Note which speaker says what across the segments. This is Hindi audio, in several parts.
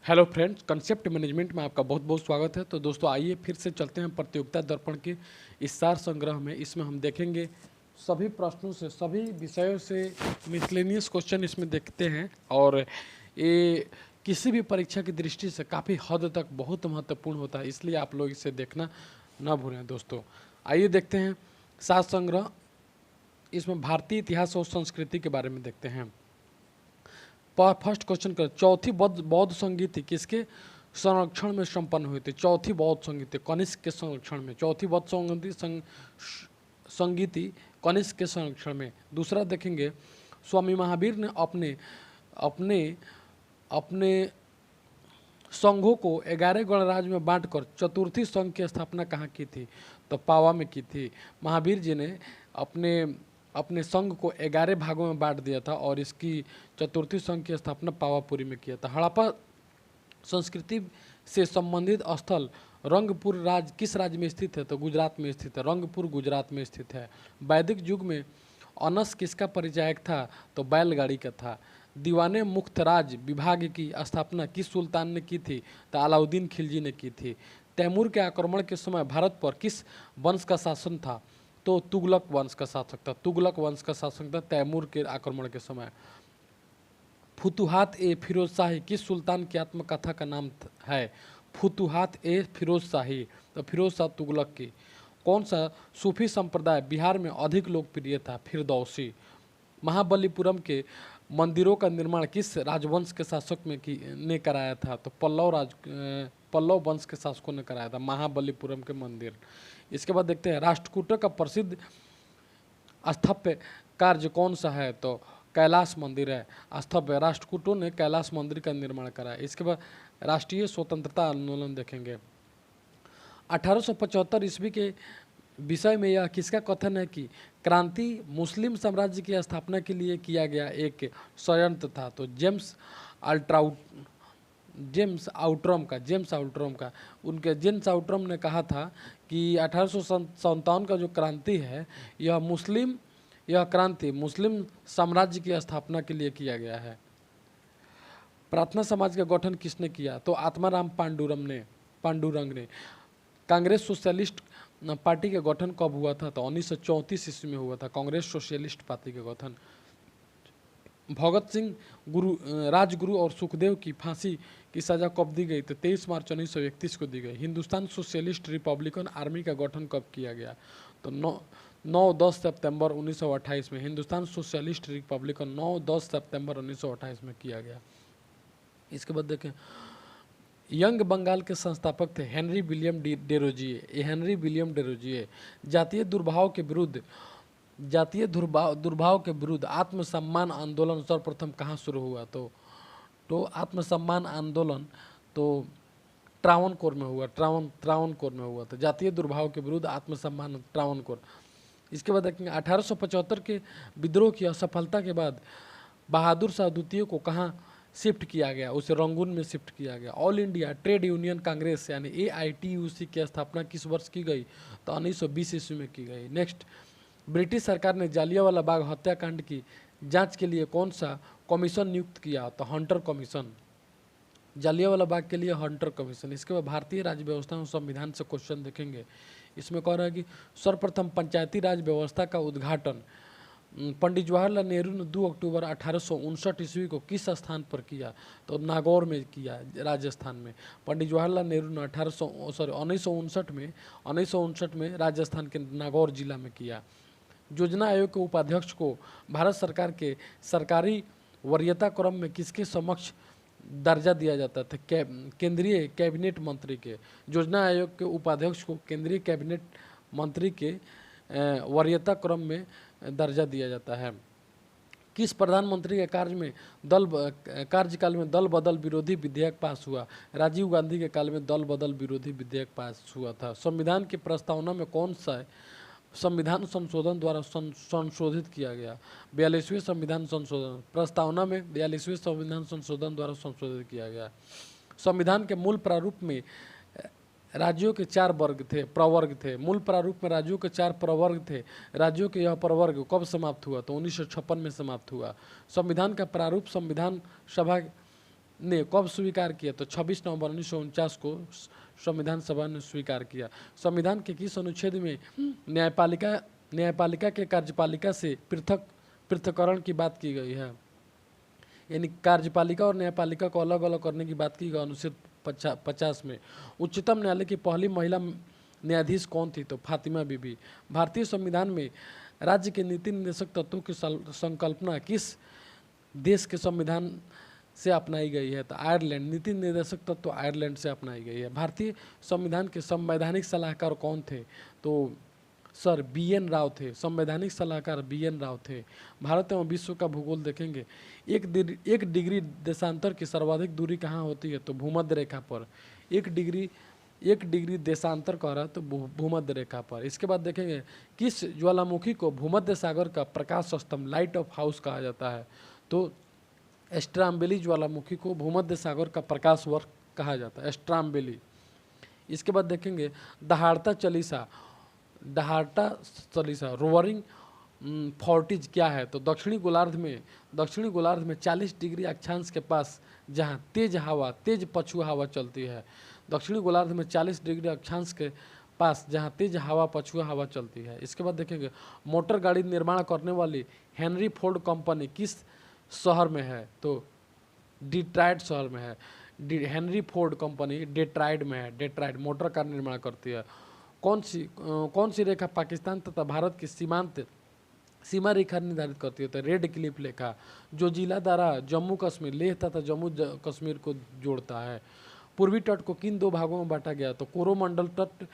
Speaker 1: हेलो फ्रेंड्स, कंसेप्ट मैनेजमेंट में आपका बहुत बहुत स्वागत है। तो दोस्तों आइए फिर से चलते हैं प्रतियोगिता दर्पण के इस सार संग्रह में। इसमें हम देखेंगे सभी प्रश्नों से, सभी विषयों से मिसलेनियस क्वेश्चन इसमें देखते हैं और ये किसी भी परीक्षा की दृष्टि से काफ़ी हद तक बहुत महत्वपूर्ण होता है, इसलिए आप लोग इसे देखना ना भूलें। दोस्तों आइए देखते हैं सार संग्रह। इसमें भारतीय इतिहास और संस्कृति के बारे में देखते हैं। फर्स्ट क्वेश्चन कर, चौथी बौद्ध संगीति किसके संरक्षण में संपन्न हुई थी? चौथी बौद्ध संगीति कनिष्क के संरक्षण में। चौथी बौद्ध संगीति कनिष्क के संरक्षण में। दूसरा देखेंगे, स्वामी महावीर ने अपने अपने अपने संघों को 11 गणराज्य में बांटकर चतुर्थी संघ की स्थापना कहाँ की थी? तो पावा में की थी। महावीर जी ने अपने अपने संघ को 11 भागों में बांट दिया था और इसकी चतुर्थी संघ की स्थापना पावापुरी में किया था। हड़प्पा संस्कृति से संबंधित स्थल रंगपुर किस राज्य में स्थित है? तो गुजरात में स्थित है। रंगपुर गुजरात में स्थित है। वैदिक युग में अनस किसका परिचायक था? तो बैलगाड़ी का था। दीवाने मुख्तराज विभाग की स्थापना किस सुल्तान ने की थी? तो अलाउद्दीन खिलजी ने की थी। तैमूर के आक्रमण के समय भारत पर किस वंश का शासन था? तो तुगलक वंश का शासक था। तुगलक वंश का शासक था तैमूर के आक्रमण के समय। फुतुहात ए फिरोज शाही किस सुल्तान की आत्मकथा का नाम है? फुतुहात ए फिरोज शाही, तो फिरोज शाह तुगलक की। कौन सा सूफी संप्रदाय बिहार में अधिक लोकप्रिय था? फिरदौसी। महाबलीपुरम के मंदिरों का निर्माण किस राजवंश के शासक ने कराया था? तो पल्लव वंश के शासकों ने कराया था महाबलीपुरम के मंदिर। इसके बाद देखते हैं राष्ट्रकूटों का प्रसिद्ध स्थापत्य कार्य कौन सा है? तो कैलाश मंदिर है। स्थापत्य राष्ट्रकूटों ने कैलाश मंदिर का निर्माण कराया। इसके बाद राष्ट्रीय स्वतंत्रता आंदोलन देखेंगे। 1875 ईस्वी के विषय में यह किसका कथन है कि क्रांति मुस्लिम साम्राज्य की स्थापना के लिए किया गया एक षड्यंत्र था? तो जेम्स आउट्रम ने कहा था कि 1857 का जो क्रांति है यह क्रांति मुस्लिम साम्राज्य की स्थापना के लिए किया गया है। प्रार्थना समाज का गठन किसने किया? तो आत्माराम पांडुरंग ने। कांग्रेस सोशलिस्ट पार्टी का गठन कब हुआ था? तो 1934 ईस्वी में हुआ था कांग्रेस सोशलिस्ट पार्टी का गठन। भगत सिंह राजगुरु और सुखदेव की फांसी की सजा कब दी गई? तो 23 मार्च 1931 को दी गई। हिंदुस्तान सोशलिस्ट रिपब्लिकन आर्मी का गठन कब किया गया? तो 9-10 सितंबर 1928 में। हिंदुस्तान सोशलिस्ट रिपब्लिकन 9-10 सितंबर 1928 में किया गया। इसके बाद देखें, यंग बंगाल के संस्थापक थे हेनरी विलियम डेरोजिए। जातीय दुर्भाव के विरुद्ध आत्मसम्मान आंदोलन सर्वप्रथम कहाँ शुरू हुआ? तो आत्मसम्मान आंदोलन तो ट्रावनकोर में हुआ था। जातीय दुर्भाव के विरुद्ध आत्मसम्मान ट्रावनकोर। इसके बाद देखेंगे 1875 के विद्रोह की असफलता के बाद बहादुर शाह द्वितीय को कहाँ शिफ्ट किया गया? उसे रंगून में शिफ्ट किया गया। All India trade union Congress यानी AITUC की स्थापना किस वर्ष की गई? तो 1920 ईस्वी में की गई। नेक्स्ट, ब्रिटिश सरकार ने जालियांवाला बाग हत्याकांड की जांच के लिए कौन सा कमीशन नियुक्त किया? तो हंटर कमीशन। जालियांवाला बाग के लिए हंटर कमीशन। इसके बाद भारतीय राज्य व्यवस्था और संविधान से क्वेश्चन देखेंगे। इसमें कह रहा है कि सर्वप्रथम पंचायती राज व्यवस्था का उद्घाटन पंडित जवाहरलाल नेहरू ने 2 अक्टूबर 1859 ईस्वी को किस स्थान पर किया? तो नागौर में किया, राजस्थान में। पंडित जवाहरलाल नेहरू ने 1959 में राजस्थान के नागौर जिला में किया। योजना आयोग के उपाध्यक्ष को भारत सरकार के सरकारी वरीयता क्रम में किसके समक्ष दर्जा दिया जाता था? केंद्रीय कैबिनेट मंत्री के। योजना आयोग के उपाध्यक्ष को केंद्रीय कैबिनेट मंत्री के वरीयता क्रम में दर्जा दिया जाता है। किस प्रधानमंत्री के कार्यकाल में दल बदल विरोधी विधेयक पास हुआ? राजीव गांधी के काल में दल बदल विरोधी विधेयक पास हुआ था। संविधान की प्रस्तावना में कौन सा संविधान संशोधन द्वारा संशोधित किया गया? 42वें संविधान संशोधन प्रस्तावना में 42वें संविधान संशोधन द्वारा संशोधित किया गया। संविधान के मूल प्रारूप में राज्यों के 4 प्रवर्ग थे। मूल प्रारूप में राज्यों के 4 प्रवर्ग थे। राज्यों के यह प्रवर्ग कब समाप्त हुआ? तो 1956 में समाप्त हुआ। संविधान का प्रारूप संविधान सभा ने कब स्वीकार किया? तो 26 नवंबर 1949 को संविधान सभा ने स्वीकार किया। संविधान के किस अनुच्छेद में न्यायपालिका के कार्यपालिका से पृथककरण की बात की गई है? यानी कार्यपालिका और न्यायपालिका को अलग अलग करने की बात की गई अनुच्छेद 50 में। उच्चतम न्यायालय की पहली महिला न्यायाधीश कौन थी? तो फातिमा बीबी। भारतीय संविधान में राज्य के नीति निर्देशक तत्वों की संकल्पना किस देश के संविधान से अपनाई गई है? तो आयरलैंड। नीति निर्देशक तत्व आयरलैंड से अपनाई गई है। भारतीय संविधान के संवैधानिक सलाहकार कौन थे? तो सर BN राव थे। संवैधानिक सलाहकार BN राव थे। भारत एवं विश्व का भूगोल देखेंगे। एक डिग्री देशांतर की सर्वाधिक दूरी कहाँ होती है? तो भूमध्य रेखा पर। एक डिग्री देशांतर कह रहा है तो भूमध्य रेखा पर। इसके बाद देखेंगे किस ज्वालामुखी को भूमध्य सागर का प्रकाश स्तंभ लाइट ऑफ हाउस कहा जाता है? तो स्ट्राम्बेली ज्वालामुखी को भूमध्य सागर का प्रकाश वर्ष कहा जाता है, स्ट्राम्बेली। इसके बाद देखेंगे दहाड़ता चलीसा रोवरिंग फोर्टिज क्या है? तो दक्षिणी गोलार्ध में 40 डिग्री अक्षांश के पास जहां तेज पछुआ हवा चलती है। दक्षिणी गोलार्ध में 40 डिग्री अक्षांश के पास जहां तेज पछुआ हवा चलती है। इसके बाद देखेंगे मोटर गाड़ी निर्माण करने वाली हेनरी फोर्ड कंपनी किस शहर में है? तो डिट्राइट शहर में है। हेनरी फोर्ड कंपनी डेट्राइट में है। डेट्राइट मोटर कार निर्माण करती है। कौन सी रेखा पाकिस्तान तथा भारत की सीमा रेखा निर्धारित करती है? तो रेड क्लिफ रेखा, जो जिला द्वारा जम्मू कश्मीर, लेह तथा जम्मू कश्मीर को जोड़ता है। पूर्वी तट को किन दो भागों में बांटा गया? तो कोरोमंडल तट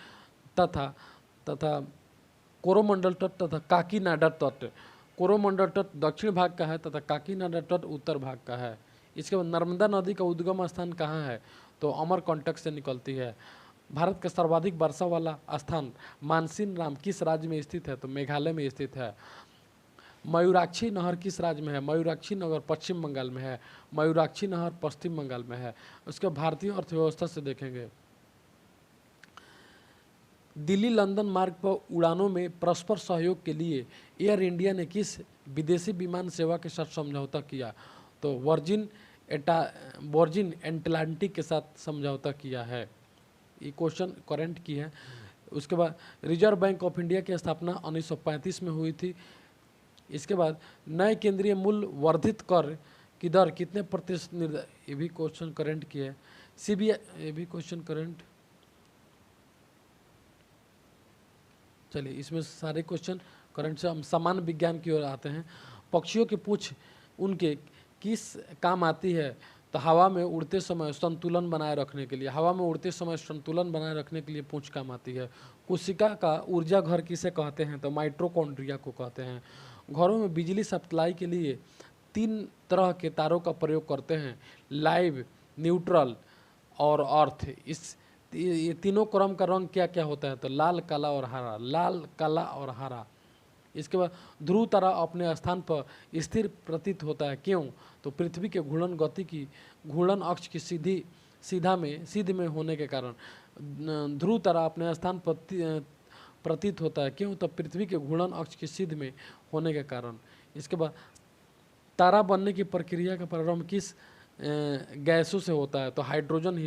Speaker 1: तथा काकीनाडा तट। कोरोमंडल तट दक्षिण भाग का है तथा काकीनाडा तट उत्तर भाग का है। इसके बाद नर्मदा नदी का उद्गम स्थान कहाँ है? तो अमरकंटक से निकलती है। भारत का सर्वाधिक वर्षा वाला स्थान मानसिन राम किस राज्य में स्थित है? तो मेघालय में स्थित है। मयूराक्षी नहर किस राज्य में है? मयूराक्षी नगर पश्चिम बंगाल में है। मयूराक्षी नहर पश्चिम बंगाल में है। उसके भारतीय अर्थव्यवस्था से देखेंगे। दिल्ली लंदन मार्ग पर उड़ानों में परस्पर सहयोग के लिए एयर इंडिया ने किस विदेशी विमान सेवा के साथ समझौता किया? तो वर्जिन एटलांटिक के साथ समझौता किया है। ये क्वेश्चन करंट की है। उसके बाद रिजर्व बैंक ऑफ इंडिया की स्थापना 1935 में हुई थी। इसके बाद नए केंद्रीय मूल्य वर्धित कर की दर कितने प्रतिशत ये भी क्वेश्चन करंट की है। CBI ये भी क्वेश्चन करंट। चलिए इसमें सारे क्वेश्चन करंट से हम सामान्य विज्ञान की ओर आते हैं। पक्षियों की पूंछ उनके किस काम आती है? तो हवा में उड़ते समय संतुलन बनाए रखने के लिए। हवा में उड़ते समय संतुलन बनाए रखने के लिए पूंछ काम आती है। कोशिका का ऊर्जा घर किसे कहते हैं? तो माइटोकॉन्ड्रिया को कहते हैं। घरों में बिजली सप्लाई के लिए 3 तरह के तारों का प्रयोग करते हैं, लाइव, न्यूट्रल और अर्थ। ये तीनों क्रम का रंग क्या क्या होता है? तो लाल, काला और हरा। लाल, काला और हरा। इसके बाद ध्रुव तारा अपने स्थान पर स्थिर प्रतीत होता है, क्यों? तो पृथ्वी के घूर्णन गति की घूर्णन अक्ष की सीध में होने के कारण ध्रुव तारा अपने स्थान पर प्रतीत होता है, क्यों? तो पृथ्वी के घूर्णन अक्ष की सीध में होने के कारण। इसके बाद तारा बनने की प्रक्रिया का प्रारंभ किस गैसों से होता है? तो हाइड्रोजन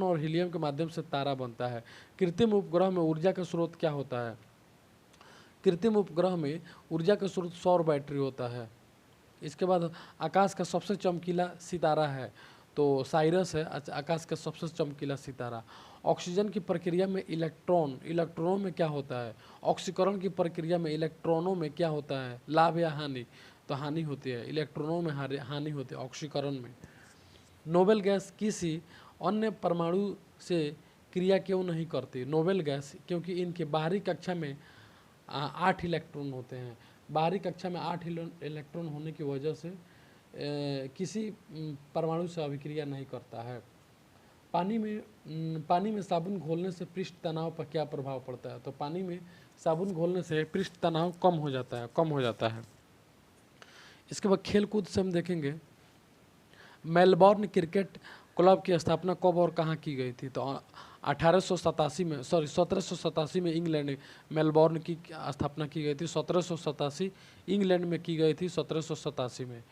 Speaker 1: और हीलियम के माध्यम से तारा बनता है। कृत्रिम उपग्रह में ऊर्जा का स्रोत क्या होता है? कृत्रिम उपग्रह में ऊर्जा का स्रोत सौर बैटरी होता है। इसके बाद आकाश का सबसे चमकीला सितारा है, तो साइरस है आकाश का सबसे चमकीला सितारा। ऑक्सीजन की प्रक्रिया में इलेक्ट्रॉनों में क्या होता है? ऑक्सीकरण की प्रक्रिया में इलेक्ट्रॉनों में क्या होता है? लाभ या हानि? तो हानि होती है। इलेक्ट्रॉनों में हानि होती है ऑक्सीकरण में। नोबेल गैस किसी अन्य परमाणु से क्रिया क्यों नहीं करती? नोबेल गैस क्योंकि इनके बाहरी कक्षा में 8 इलेक्ट्रॉन होते हैं। बाहरी कक्षा में 8 इलेक्ट्रॉन होने की वजह से किसी परमाणु से अभिक्रिया नहीं करता है। पानी में साबुन घोलने से पृष्ठ तनाव पर क्या प्रभाव पड़ता है? तो पानी में साबुन घोलने से पृष्ठ तनाव कम हो जाता है। इसके बाद खेल कूद से हम देखेंगे। मेलबॉर्न क्रिकेट क्लब की स्थापना कब और कहाँ की गई थी? तो 1787 में इंग्लैंड में मेलबॉर्न की स्थापना की गई थी। 1787 इंग्लैंड में की गई थी। 1787 में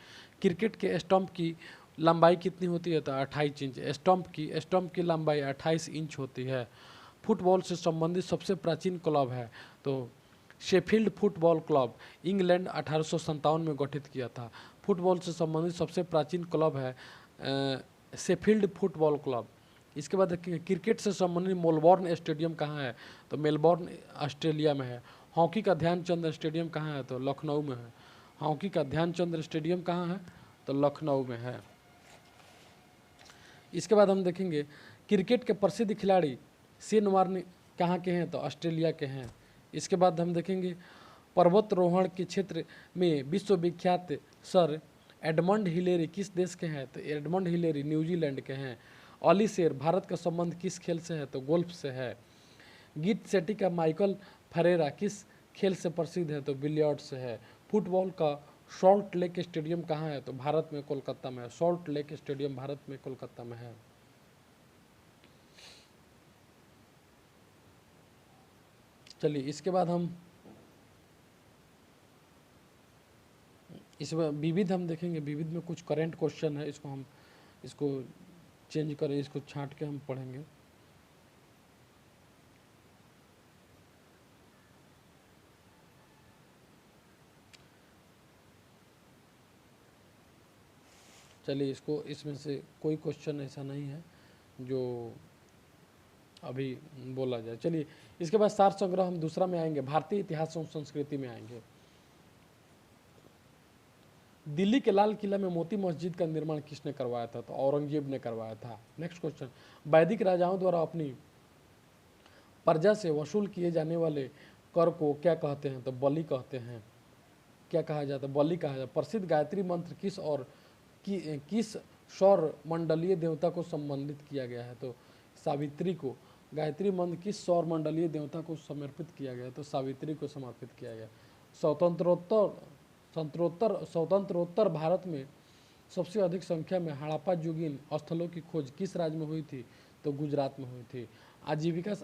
Speaker 1: क्रिकेट के स्टंप की लंबाई कितनी होती है? तो 28 इंच। स्टंप की लंबाई 28 इंच होती है। फुटबॉल से संबंधित सबसे प्राचीन क्लब है तो शेफील्ड फुटबॉल क्लब, इंग्लैंड 1857 में गठित किया था। फुटबॉल से संबंधित सबसे प्राचीन क्लब है शेफील्ड फुटबॉल क्लब। इसके बाद देखिए क्रिकेट से संबंधित मेलबोर्न स्टेडियम कहाँ है? तो मेलबोर्न ऑस्ट्रेलिया में है। हॉकी का ध्यानचंद स्टेडियम कहाँ है? तो लखनऊ में है। हॉकी का ध्यानचंद स्टेडियम कहाँ है? तो लखनऊ में है। इसके बाद हम देखेंगे क्रिकेट के प्रसिद्ध खिलाड़ी शेन वार्न कहाँ के हैं? तो ऑस्ट्रेलिया के हैं। इसके बाद हम देखेंगे पर्वतारोहण के क्षेत्र में विश्वविख्यात सर एडमंड हिलेरी किस देश के हैं? तो एडमंड हिलेरी न्यूजीलैंड के हैं। ऑली शेर भारत का संबंध किस खेल से है? तो गोल्फ से है। गीत सेटी का माइकल फरेरा किस खेल से प्रसिद्ध है? तो बिलियर्ड से है। फुटबॉल का सॉल्ट लेक स्टेडियम कहाँ है? तो भारत में कोलकाता में है। सॉल्ट लेक स्टेडियम भारत में कोलकाता में है। चलिए इसके बाद हम इसमें विविध हम देखेंगे। विविध में कुछ करंट क्वेश्चन है, इसको चेंज करें, इसको छांट के हम पढ़ेंगे। चलिए इसमें से कोई क्वेश्चन ऐसा नहीं है जो अभी बोला जाए। चलिए इसके बाद सार संग्रह हम दूसरा में आएंगे, भारतीय इतिहास और संस्कृति में आएंगे। दिल्ली के लाल किला में मोती मस्जिद का निर्माण किसने करवाया था? तो औरंगजेब ने करवाया था। नेक्स्ट क्वेश्चन, वैदिक राजाओं द्वारा अपनी प्रजा से वसूल किए जाने वाले कर को क्या कहते हैं? तो बलि कहते हैं। क्या कहा जाता है? बलि कहा जाता है। प्रसिद्ध गायत्री मंत्र किस सौर मंडलीय देवता को संबंधित किया गया है? तो सावित्री को। गायत्री मंत्र किस सौर मंडलीय देवता को समर्पित किया गया? तो सावित्री को समर्पित किया गया। स्वतंत्रोत्तर भारत में सबसे अधिक संख्या में हड़प्पा युगीन स्थलों की खोज किस राज्य में हुई थी? तो गुजरात में हुई थी।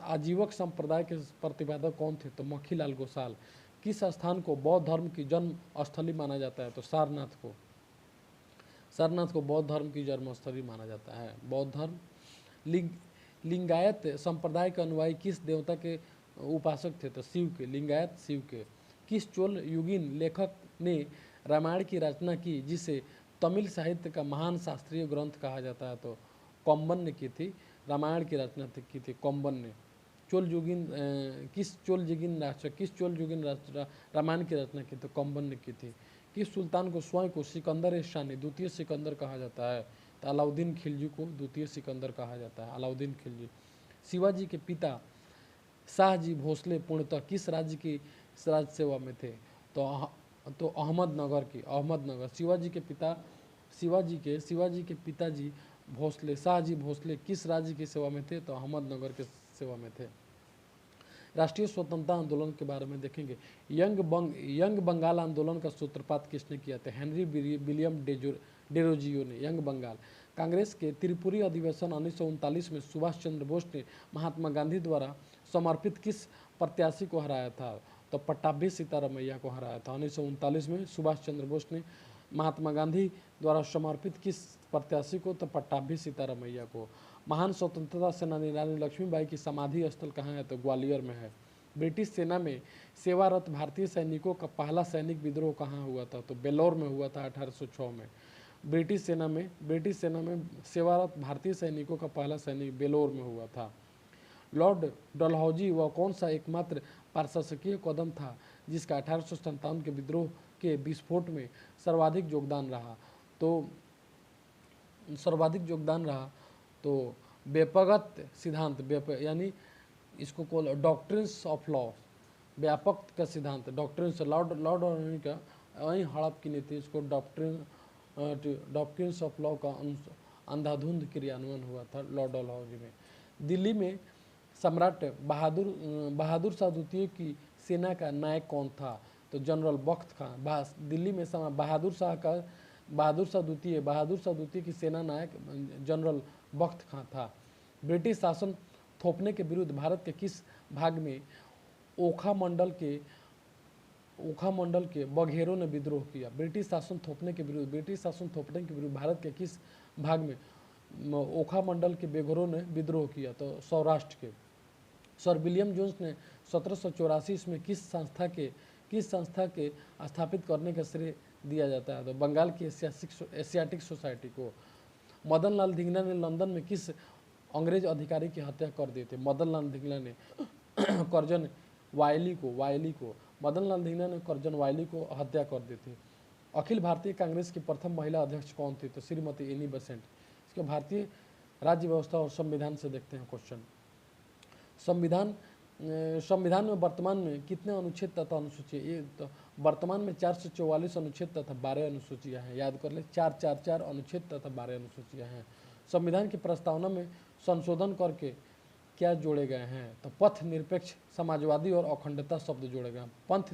Speaker 1: आजीवक संप्रदाय के प्रतिपादक कौन थे? तो मक्खीलाल गोसाल। किस स्थान को बौद्ध धर्म की जन्म स्थली माना जाता है? तो सारनाथ को बौद्ध धर्म की जन्मस्थली माना जाता है। बौद्ध धर्म। लिंगायत संप्रदाय के अनुयायी किस देवता के उपासक थे? तो शिव के। लिंगायत शिव के। किस चोल युगीन लेखक ने रामायण की रचना की जिसे तमिल साहित्य का महान शास्त्रीय ग्रंथ कहा जाता है? तो कम्बन ने की थी। रामायण की रचना की थी कम्बन ने। किस चोल युगीन राष्ट्र रामायण की रचना की? तो कम्बन ने की थी। किस सुल्तान को स्वयं को सिकंदर शानी द्वितीय सिकंदर कहा जाता है? तो अलाउद्दीन खिलजी को द्वितीय सिकंदर कहा जाता है। अलाउद्दीन खिलजी। शिवाजी के पिता शाहजी भोसले पूर्णतः किस राज्य की राज्य सेवा में थे? तो अहमदनगर की। अहमदनगर। शिवाजी के पिताजी भोसले शाहजी भोसले किस राज्य की सेवा में थे? तो अहमदनगर के सेवा में थे। राष्ट्रीय स्वतंत्रता आंदोलन के बारे में देखेंगे। यंग बंगाल आंदोलन का सूत्रपात किसने किया था? हेनरी विलियम डेरोजियो ने। यंग बंगाल। कांग्रेस के त्रिपुरी अधिवेशन 1939 में सुभाष चंद्र बोस ने महात्मा गांधी द्वारा समर्पित किस प्रत्याशी को हराया था? तो पट्टाभी सीतारामैया को हराया था। 1939 में सुभाष चंद्र बोस ने महात्मा गांधी द्वारा समर्पित किस प्रत्याशी को? तो पट्टाभी सीतारामैया को। महान स्वतंत्रता सेनानी रानी लक्ष्मीबाई की समाधि स्थल कहाँ है? तो ग्वालियर में है। ब्रिटिश सेना में सेवारत भारतीय सैनिकों का पहला सैनिक विद्रोह कहाँ हुआ था? तो बेलोर में हुआ था 1806 में। ब्रिटिश सेना में सेवारत भारतीय सैनिकों का पहला सैनिक बेलोर में हुआ था। लॉर्ड डलहौजी वह कौन सा एकमात्र प्रशासकीय कदम था जिसका 1857 के विद्रोह के विस्फोट में सर्वाधिक योगदान रहा? तो व्यापकत सिद्धांत यानी इसको कॉल डॉक्ट्रिन्स ऑफ लॉ। व्यापक का सिद्धांत डॉक्ट्रिन्स। लॉर्ड का वही हड़प की नीति, इसको डॉक्ट्रिन्स ऑफ लॉ का अंधाधुंध क्रियान्वयन हुआ था लॉर्ड डलहौजी में। दिल्ली में सम्राट बहादुर शाह द्वितीय की सेना का नायक कौन था? तो जनरल बख्त खां। दिल्ली में बहादुर शाह द्वितीय की सेना नायक जनरल बख्त खां था। ब्रिटिश शासन थोपने के विरुद्ध भारत के किस भाग में ओखा मंडल के बघेरों ने विद्रोह किया? ब्रिटिश शासन थोपने के विरुद्ध भारत के किस भाग में ओखा मंडल के बेघरों ने विद्रोह किया। तो सौराष्ट्र के सर विलियम जोन्स ने 1784 इसमें किस संस्था के स्थापित करने का श्रेय दिया जाता है? तो बंगाल की एशियाटिक सोसाइटी को। मदन लाल धिंगना ने लंदन में किस अंग्रेज अधिकारी की हत्या कर दी थी? मदन लाल धिंगना ने कर्जन वायली को मदन लाल धिंगना ने कर्जन वायली को हत्या कर दी थी। अखिल भारतीय कांग्रेस की प्रथम महिला अध्यक्ष कौन थी? तो श्रीमती एनी बेसेंट। इसके भारतीय राज्य व्यवस्था और संविधान से देखते हैं क्वेश्चन। संविधान में वर्तमान में कितने अनुच्छेद तथा अनुसूची? ये तो वर्तमान में 444 अनुच्छेद तथा 12 अनुसूचियां हैं। याद कर ले, 444 अनुच्छेद तथा 12 अनुसूचियां हैं। संविधान की प्रस्तावना में संशोधन करके क्या जोड़े गए हैं? तो पथ निरपेक्ष, समाजवादी और अखंडता शब्द जोड़े गए हैं। पंथ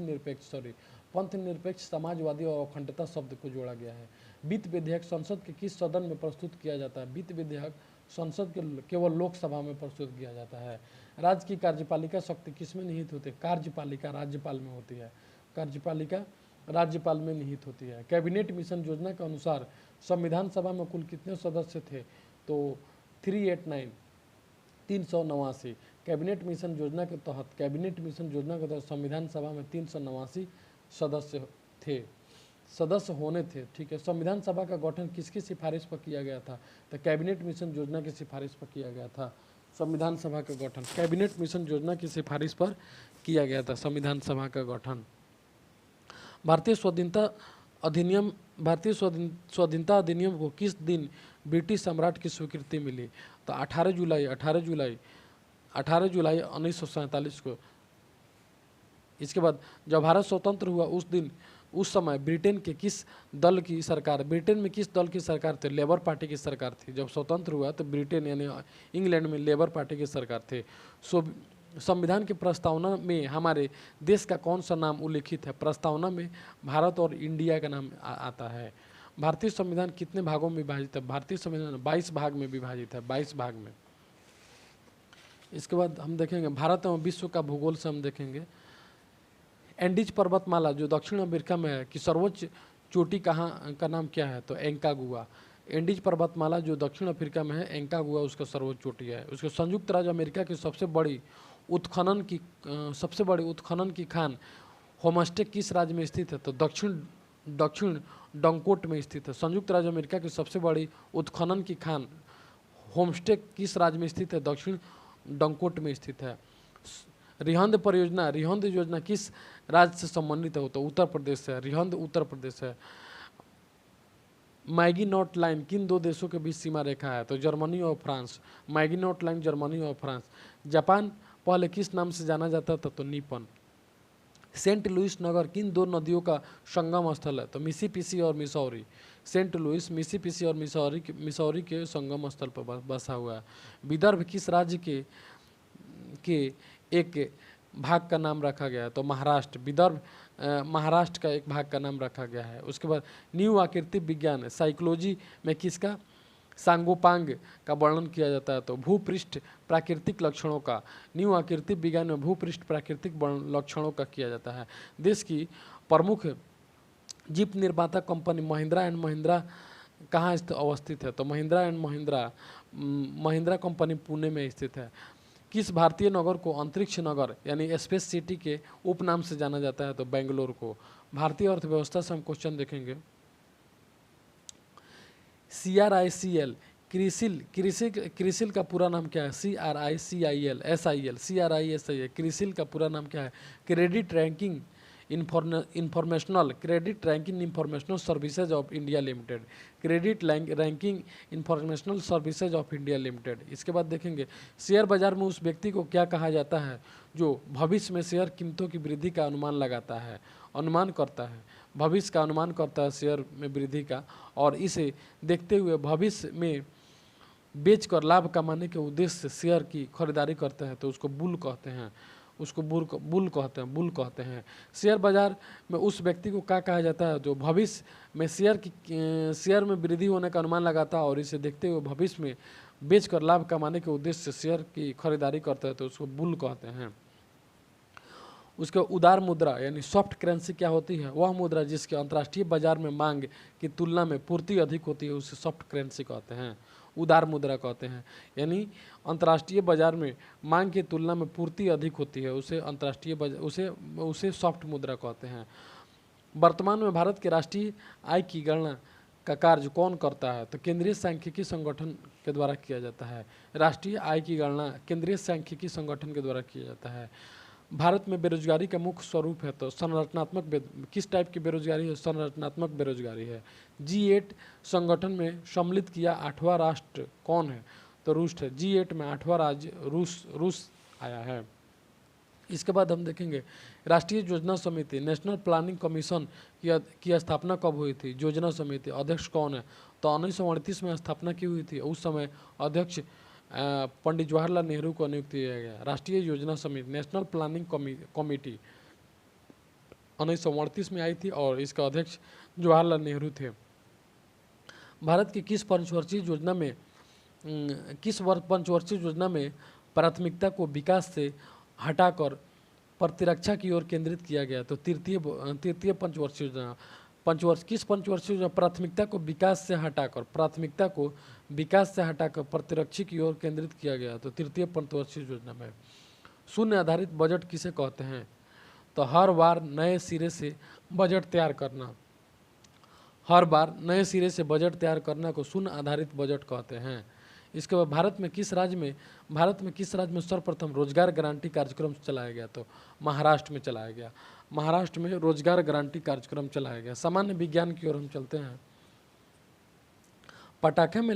Speaker 1: निरपेक्ष, समाजवादी और अखंडता शब्द को जोड़ा गया है। वित्त विधेयक संसद के किस सदन में प्रस्तुत किया जाता है? वित्त विधेयक संसद के केवल लोकसभा में प्रस्तुत किया जाता है। राज्य की कार्यपालिका शक्ति किसमें निहित होती है? कार्यपालिका राज्यपाल में होती है। कार्यपालिका राज्यपाल में निहित होती है। कैबिनेट मिशन योजना के अनुसार संविधान सभा में कुल कितने सदस्य थे? तो 389। कैबिनेट मिशन योजना के तहत संविधान सभा में 389 सदस्य होने थे। ठीक है। संविधान सभा का गठन किसकी सिफारिश पर किया गया था? तो कैबिनेट मिशन योजना की सिफारिश पर किया गया था। संविधान सभा का गठन कैबिनेट मिशन योजना की सिफारिश पर किया गया था। संविधान सभा का गठन। भारतीय स्वाधीनता अधिनियम को किस दिन ब्रिटिश सम्राट की स्वीकृति मिली? तो 18 जुलाई 1947 को। इसके बाद जब भारत स्वतंत्र हुआ उस समय ब्रिटेन में किस दल की सरकार थी? लेबर पार्टी की सरकार थी। जब स्वतंत्र हुआ तो ब्रिटेन यानी इंग्लैंड में लेबर पार्टी की सरकार थे। संविधान की प्रस्तावना में हमारे देश का कौन सा नाम उल्लिखित है? प्रस्तावना में भारत और इंडिया का नाम आता है। भारतीय संविधान कितने भागों में विभाजित है? भारतीय संविधान 22 भाग में विभाजित है, 22 भाग में। इसके बाद हम देखेंगे भारत एवं विश्व का भूगोल से हम देखेंगे। एंडीज पर्वतमाला जो दक्षिण अमेरिका में है कि सर्वोच्च चोटी कहाँ का नाम क्या है? तो एंकागुआ। एंडीज पर्वतमाला जो दक्षिण अफ्रीका में है, एंकागुआ उसका सर्वोच्च चोटी है। उसके संयुक्त राज्य अमेरिका की सबसे बड़ी उत्खनन की खान होमस्टे किस राज्य में स्थित है? तो दक्षिण डंकोट में स्थित है। संयुक्त राज्य अमेरिका की सबसे बड़ी उत्खनन की खान होमस्टे किस राज्य में स्थित है? दक्षिण डंकोट में स्थित है। रिहंद योजना किस राज्य से संबंधित है? तो उत्तर प्रदेश से। रिहंद उत्तर प्रदेश है। मैगिनॉट लाइन किन दो देशों के बीच सीमा रेखा है? तो जर्मनी और फ्रांस। मैगिनॉट लाइन जर्मनी और फ्रांस। जापान पहले किस नाम से जाना जाता था? तो निपन। सेंट लुइस नगर किन दो नदियों का संगम स्थल है? तो मिसिसिपी और मिसौरी। सेंट लुइस मिसिसिपी और मिसौरी के संगम स्थल पर बसा हुआ है। विदर्भ किस राज्य के एक भाग का नाम रखा गया है? तो महाराष्ट्र। विदर्भ महाराष्ट्र का एक भाग का नाम रखा गया है। उसके बाद न्यू आकृति विज्ञान साइकोलॉजी में किसका सांगोपांग का वर्णन किया जाता है? तो भूपृष्ठ प्राकृतिक लक्षणों का। न्यू आकृति विज्ञान में भूपृष्ठ प्राकृतिक लक्षणों का किया जाता है। देश की प्रमुख जीप निर्माता कंपनी महिंद्रा एंड महिंद्रा कहाँ अवस्थित है? तो महिंद्रा एंड महिंद्रा कंपनी पुणे में स्थित है। किस भारतीय नगर को अंतरिक्ष नगर यानी स्पेस सिटी के उपनाम से जाना जाता है? तो बेंगलोर को। भारतीय अर्थव्यवस्था से हम क्वेश्चन देखेंगे। CRICL क्रिसिल का पूरा नाम क्या है? CRISIL क्रिसिल का पूरा नाम क्या है? Credit ranking informational services of India limited. Credit ranking informational services of India limited. इसके बाद देखेंगे शेयर बाजार में उस व्यक्ति को क्या कहा जाता है जो भविष्य में शेयर कीमतों की वृद्धि का अनुमान करता है। भविष्य का अनुमान करता है शेयर में वृद्धि का, और इसे देखते हुए भविष्य में बेचकर लाभ कमाने के उद्देश्य से शेयर की खरीदारी करते हैं। तो उसको बुल कहते हैं। शेयर बाजार में उस व्यक्ति को क्या कहा जाता है जो भविष्य में शेयर में वृद्धि होने का अनुमान लगाता है और इसे देखते हुए भविष्य में बेचकर लाभ कमाने के उद्देश्य से शेयर की खरीदारी करता है। तो उसको बुल कहते हैं। उसके उदार मुद्रा यानी सॉफ्ट करेंसी क्या होती है? वह मुद्रा जिसके अंतर्राष्ट्रीय बाजार में मांग की तुलना में पूर्ति अधिक होती है उसे सॉफ्ट करेंसी कहते हैं, उदार मुद्रा कहते हैं। यानी अंतर्राष्ट्रीय बाजार में मांग की तुलना में पूर्ति अधिक होती है उसे अंतर्राष्ट्रीय उसे सॉफ्ट मुद्रा कहते हैं। वर्तमान में भारत के राष्ट्रीय आय की गणना का कार्य कौन करता है? तो केंद्रीय सांख्यिकी संगठन के द्वारा किया जाता है। राष्ट्रीय आय की गणना केंद्रीय सांख्यिकी संगठन के द्वारा किया जाता है। भारत में बेरोजगारी का मुख्य स्वरूप है तो संरचनात्मक किस टाइप की बेरोजगारी है? संरचनात्मक बेरोजगारी है। G8 संगठन में सम्मिलित किया 8वां राष्ट्र कौन है? तो रूस है। G8 में 8वां राज्य रूस आया है। इसके बाद हम देखेंगे राष्ट्रीय योजना समिति नेशनल प्लानिंग कमीशन की स्थापना कब हुई थी? योजना समिति अध्यक्ष कौन है? तो 1938 में स्थापना की हुई थी। उस समय अध्यक्ष पंडित जवाहरलाल नेहरू को नियुक्त किया गया। राष्ट्रीय योजना समिति नेशनल प्लानिंग कमेटी 1938 में आई थी और इसका अध्यक्ष जवाहरलाल नेहरू थे। भारत की किस पंचवर्षीय योजना में प्राथमिकता को विकास से हटाकर प्रतिरक्षा की ओर केंद्रित किया गया? तो तृतीय पंचवर्षीय योजना। किस पंचवर्षीय योजना प्राथमिकता को विकास से हटाकर प्रतिरक्षा की ओर केंद्रित किया गया? तो तृतीय पंचवर्षीय योजना में। शून्य आधारित बजट किसे कहते हैं? तो हर बार नए सिरे से बजट तैयार करना को शून्य आधारित बजट कहते हैं। इसके बाद भारत में किस राज्य में सर्वप्रथम रोजगार गारंटी कार्यक्रम चलाया गया? तो महाराष्ट्र में चलाया गया। महाराष्ट्र में रोजगार गारंटी कार्यक्रम चलाया गया। सामान्य विज्ञान की ओर हम चलते हैं। पटाखे में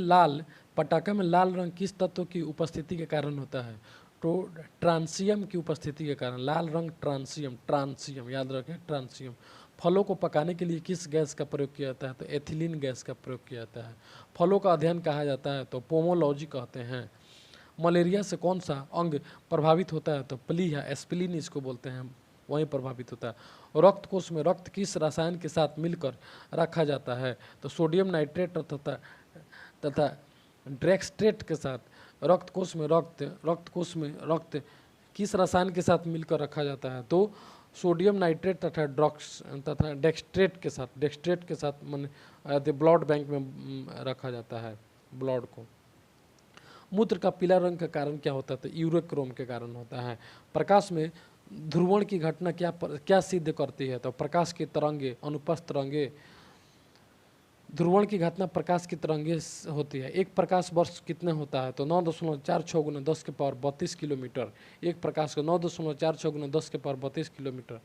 Speaker 1: लाल रंग किस तत्व की उपस्थिति के कारण होता है? तो ट्रांसियम की उपस्थिति के कारण लाल रंग ट्रांसियम याद रखें, ट्रांसियम। फलों को पकाने के लिए किस गैस का प्रयोग किया जाता है? तो एथिलीन गैस का प्रयोग किया जाता है। फलों का अध्ययन कहा जाता है तो पोमोलॉजी कहते हैं। मलेरिया से कौन सा अंग प्रभावित होता है? तो प्लीहा एस्पिलिन इसको बोलते हैं, वहीं प्रभावित होता है। रक्त कोष में रक्त किस रसायन के साथ मिलकर रखा जाता है? तो सोडियम नाइट्रेट तथा ड्रेक्सट्रेट के साथ रक्त कोष में रक्त किस रसायन के साथ मिलकर रखा जाता है? तो सोडियम नाइट्रेट तथा डेक्सट्रेट के साथ ब्लड बैंक में रखा जाता है ब्लड को। मूत्र का पीला रंग का कारण क्या होता है? तो यूरोक्रोम के कारण होता है। प्रकाश में ध्रुवण की घटना क्या सिद्ध करती है? तो प्रकाश की तरंगे अनुपस्थ तरंगे। ध्रुवण की घटना प्रकाश की तरंगे होती है। एक प्रकाश वर्ष कितने होता है? तो 9.46 गुना 10 के पावर 32 किलोमीटर। एक प्रकाश का 9.46 गुना 10 के पावर 32 किलोमीटर।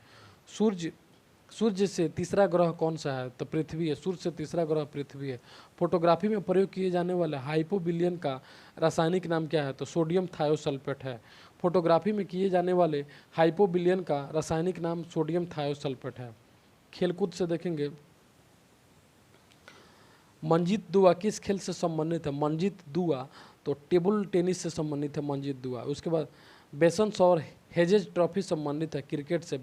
Speaker 1: सूर्य से तीसरा ग्रह कौन सा है? तो पृथ्वी है। सूर्य से तीसरा ग्रह पृथ्वी है। फोटोग्राफी में प्रयोग किए जाने वाले हाइपोबिलियन का रासायनिक नाम क्या है? तो सोडियम थायोसल्फेट है। फोटोग्राफी में किए जाने वाले हाइपोबिलियन का रासायनिक नाम सोडियम थायोसल्फेट है। खेलकूद से देखेंगे मंजीत दुआ किस खेल से संबंधित है? मंजीत दुआ तो टेबल टेनिस से संबंधित है मंजीत दुआ। उसके बाद बेसन्स और हेजेस ट्रॉफी संबंधित है क्रिकेट से।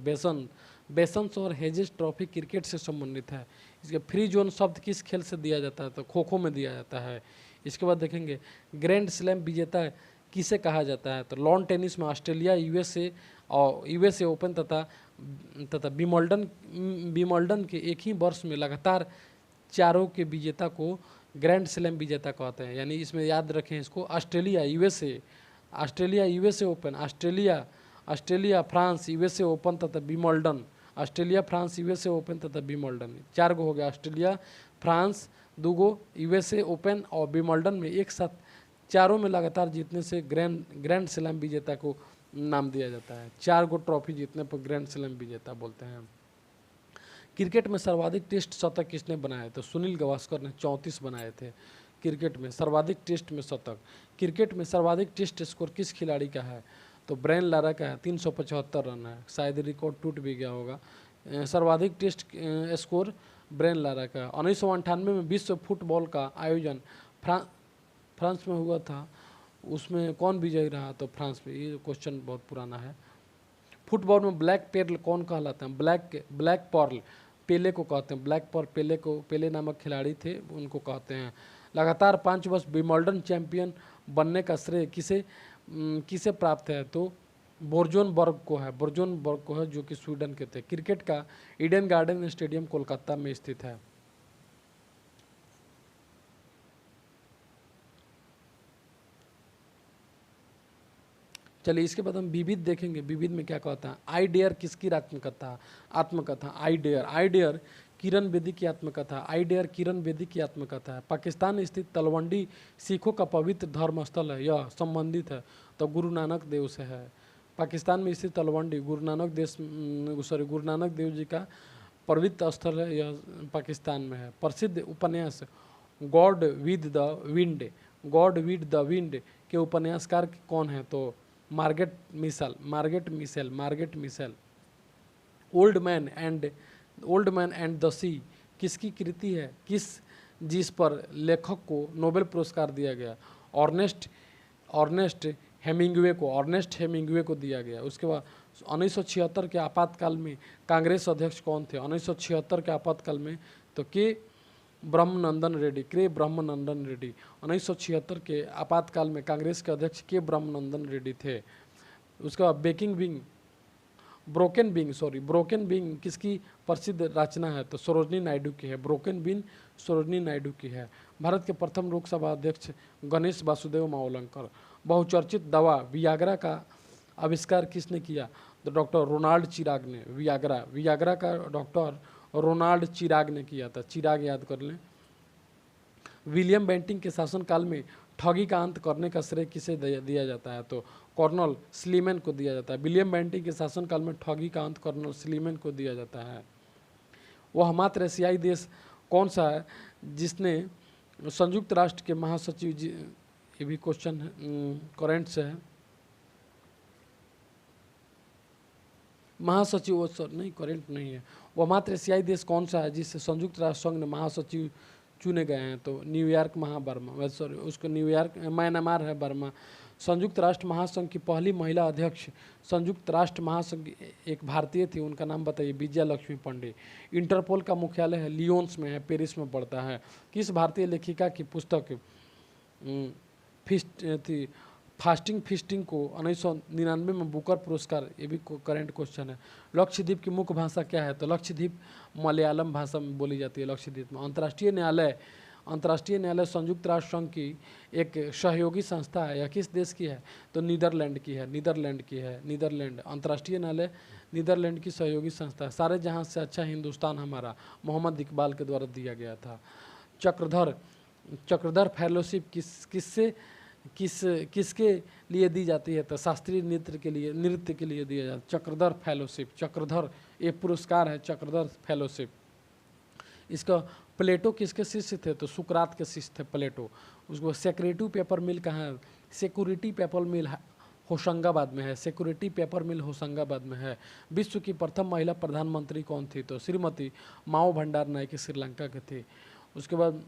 Speaker 1: बेसन्स और हेजेस ट्रॉफी क्रिकेट से संबंधित है। इसके फ्री जोन शब्द किस खेल से दिया जाता है? तो खो खो में दिया जाता है। इसके बाद देखेंगे ग्रैंड स्लैम विजेता किसे कहा जाता है? तो लॉन टेनिस में ऑस्ट्रेलिया, यूएसए ओपन तथा विमल्डन के एक ही वर्ष में लगातार चारों के विजेता को ग्रैंड स्लैम विजेता कहते हैं। यानी इसमें याद रखें इसको, Australia USA Open, Australia France USA Open तथा Wimbledon, Australia France USA Open तथा विमल्डन। 4 गो हो गया, ऑस्ट्रेलिया फ्रांस 2 गो, यूएसए ओपन और विमल्डन में एक साथ चारों में लगातार जीतने से ग्रैंड स्लैम विजेता को नाम दिया जाता है। 4 गो ट्रॉफी जीतने पर ग्रैंड स्लैम विजेता बोलते हैं। क्रिकेट में सर्वाधिक टेस्ट शतक किसने बनाए? तो सुनील गावस्कर ने 34 बनाए थे। क्रिकेट में सर्वाधिक टेस्ट में शतक। क्रिकेट में सर्वाधिक टेस्ट स्कोर किस खिलाड़ी का है? तो ब्रेन लारा का है, 375 रन है। शायद रिकॉर्ड टूट भी गया होगा। सर्वाधिक टेस्ट स्कोर ब्रेन लारा का। 1998 में विश्व फुटबॉल का आयोजन फ्रांस में हुआ था, उसमें कौन विजयी रहा? तो फ्रांस में। ये क्वेश्चन बहुत पुराना है। फुटबॉल में ब्लैक पर्ल कौन कहलाते हैं? ब्लैक पर्ल पेले को कहते हैं। ब्लैक पर्ल पेले नामक खिलाड़ी थे, उनको कहते हैं। लगातार 5 वर्ष विमल्डन चैंपियन बनने का श्रेय किसे प्राप्त है? तो बोर्जोनबर्ग को है, बोर्जोनबर्ग को है, जो कि स्वीडन के थे। क्रिकेट का ईडन गार्डन स्टेडियम कोलकाता में स्थित है। चलिए इसके बाद हम विविध देखेंगे। विविध में क्या कहता है? आई डेयर किसकी आत्मकथा? आत्मकथा I dare. I dare Kiran Bedi की आत्मकथा। आई डेयर किरण बेदी की आत्मकथा है। पाकिस्तान स्थित तलवंडी सिखों का पवित्र धर्मस्थल है, यह संबंधित है तो गुरु नानक देव से है। पाकिस्तान में स्थित तलवंडी गुरु नानक देव जी का पवित्र स्थल है, यह पाकिस्तान में है। प्रसिद्ध उपन्यास gone with the wind, gone with the wind के उपन्यासकार कौन है? तो Margaret Mitchell. Old man and the sea किसकी कृति है? जिस पर लेखक को नोबेल पुरस्कार दिया गया? ऑर्नेस्ट हेमिंग्वे को दिया गया। उसके बाद 1976 के आपातकाल में कांग्रेस अध्यक्ष कौन थे? 1976 के आपातकाल में तो के ब्रह्मानंदन रेड्डी। 1976 के आपातकाल में कांग्रेस के अध्यक्ष के ब्रह्मानंदन रेड्डी थे। उसके बाद ब्रोकन बिंग किसकी प्रसिद्ध रचना है? तो सरोजनी नायडू की है। ब्रोकन बिंग सरोजनी नायडू की है। भारत के प्रथम लोकसभा अध्यक्ष गणेश वासुदेव मावलंकर। बहुचर्चित दवा वियाग्रा का आविष्कार किसने किया? तो डॉक्टर रोनाल्ड चिराग ने। वियाग्रा का डॉक्टर रोनाल्ड चिराग ने किया था। चिराग याद कर लें। विलियम बेंटिंग के शासनकाल में ठगी का अंत करने का श्रेय किसे दिया जाता है? तो कर्नल स्लीमैन को दिया जाता है। विलियम बेंटिंग के शासनकाल में ठगी का अंत कर्नल स्लीमैन को दिया जाता है। वह मात्र एशियाई देश कौन सा है जिसने संयुक्त राष्ट्र के महासचिव ये भी क्वेश्चन करेंट से है। महासचिव नहीं, करेंट नहीं है। वह मात्र एशियाई देश कौन सा है जिससे संयुक्त राष्ट्र संघ ने महासचिव चुने गए हैं? तो न्यूयॉर्क म्यांमार है बर्मा। संयुक्त राष्ट्र महासंघ की पहली महिला अध्यक्ष संयुक्त राष्ट्र महासंघ एक भारतीय थी, उनका नाम बताइए? विजया लक्ष्मी पंडित। इंटरपोल का मुख्यालय है लियोन्स में है, पेरिस में पड़ता है। किस भारतीय लेखिका की पुस्तक फास्टिंग फिस्टिंग को 1999 में बुकर पुरस्कार? ये भी करंट क्वेश्चन है। लक्षद्वीप की मुख्य भाषा क्या है? तो लक्षद्वीप मलयालम भाषा में बोली जाती है लक्षद्वीप में। अंतर्राष्ट्रीय न्यायालय संयुक्त राष्ट्र संघ की एक सहयोगी संस्था है। यह किस देश की है? तो नीदरलैंड की है। नीदरलैंड अंतर्राष्ट्रीय न्यायालय नीदरलैंड की सहयोगी संस्था है। सारे जहां से अच्छा हिंदुस्तान हमारा मोहम्मद इकबाल के द्वारा दिया गया था। चक्रधर फेलोशिप किसके लिए दी जाती है? तो शास्त्रीय नृत्य के लिए दिया जाता है चक्रधर फेलोशिप। चक्रधर ये पुरस्कार है, चक्रधर फेलोशिप। इसका प्लेटो किसके शिष्य थे? तो सुकरात के शिष्य थे प्लेटो। उसको सेक्रेटिव पेपर मिल कहाँ है? सिक्योरिटी पेपर मिल होशंगाबाद में है। सिक्योरिटी पेपर मिल होशंगाबाद में है। विश्व की प्रथम महिला प्रधानमंत्री कौन थी? तो श्रीमती माओ भंडार नायके श्रीलंका के थे। उसके बाद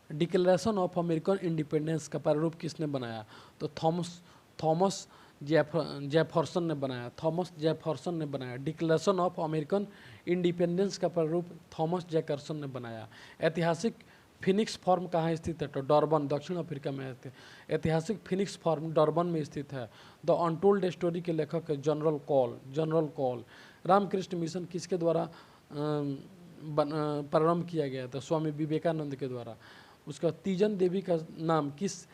Speaker 1: डिक्लेरेशन ऑफ अमेरिकन इंडिपेंडेंस का प्रारूप किसने बनाया? तो थॉमस जेफरसन ने बनाया। डिक्लेरेशन ऑफ अमेरिकन इंडिपेंडेंस का प्रारूप थॉमस जेफरसन ने बनाया। ऐतिहासिक फिनिक्स फॉर्म कहाँ स्थित है? तो डरबन, दक्षिण अफ्रीका में स्थित। ऐतिहासिक फिनिक्स फॉर्म डरबन में स्थित है। द अनटोल्ड स्टोरी के लेखक है जनरल कॉल। रामकृष्ण मिशन किसके द्वारा प्रारंभ किया गया था? स्वामी विवेकानंद के द्वारा। उसका तीजन देवी का नाम किस